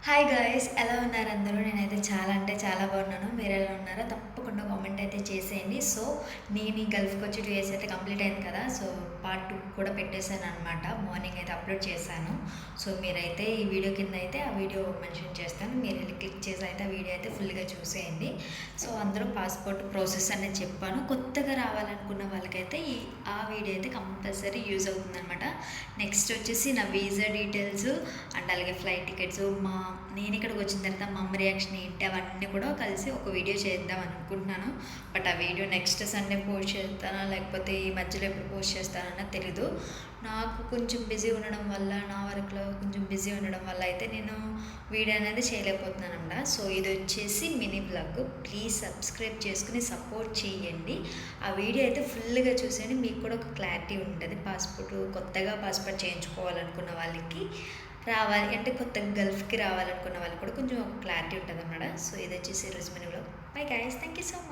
Hi guys, ఎలా ఉన్నారు అందరూ? నేనైతే చాలా అంటే చాలా బాగున్నాను. మీరు ఎలా ఉన్నారో తప్పకుండా కామెంట్ అయితే చేసేయండి. సో నేను ఈ గల్ఫ్కి వచ్చి 2 ఇయర్స్ అయితే కంప్లీట్ అయింది కదా. సో పార్ట్ 2 కూడా పెట్టేశాను అనమాట. మార్నింగ్ అయితే అప్లోడ్ చేశాను. సో మీరైతే ఈ వీడియో కింద అయితే ఆ వీడియో మెన్షన్ చేస్తాను. మీరు వెళ్ళి క్లిక్ చేసి అయితే ఆ వీడియో అయితే ఫుల్గా చూసేయండి. సో అందరూ పాస్పోర్ట్ ప్రాసెస్ అనేది చెప్పాను. కొత్తగా రావాలనుకున్న వాళ్ళకైతే ఆ వీడియో అయితే కంపల్సరీ యూజ్ అవుతుందన్నమాట. నెక్స్ట్ వచ్చేసి నా వీసా డీటెయిల్స్ అండ్ అలాగే ఫ్లైట్ టికెట్స్, నేను ఇక్కడికి వచ్చిన తర్వాత మా అమ్మ రియాక్షన్ ఏంటి అవన్నీ కూడా కలిసి ఒక వీడియో చేద్దాం అనుకుంటున్నాను. బట్ ఆ వీడియో నెక్స్ట్ సండే పోస్ట్ చేస్తానా లేకపోతే ఈ మధ్యలో ఎప్పుడు పోస్ట్ చేస్తానన్నా తెలీదు. నాకు కొంచెం బిజీ ఉండడం వల్ల, నా వర్క్లో కొంచెం బిజీ ఉండడం వల్ల అయితే నేను వీడియో అనేది చేయలేకపోతున్నాను అన్నమాట. సో ఇది వచ్చేసి మినీ బ్లాగ్. ప్లీజ్ సబ్స్క్రైబ్ చేసుకుని సపోర్ట్ చేయండి. ఆ వీడియో అయితే ఫుల్గా చూసేయండి, మీకు కూడా ఒక క్లారిటీ ఉంటుంది. కొత్తగా పాస్పోర్ట్ చేయించుకోవాలనుకున్న వాళ్ళకి, రావాలి అంటే కొత్తగా గల్ఫ్కి రావాలనుకున్న వాళ్ళకి కూడా కొంచెం ఒక క్లారిటీ ఉంటుంది అన్నమాట. సో ఇది వచ్చేసి ఈరోజు mini blog. Bye guys, thank you so much.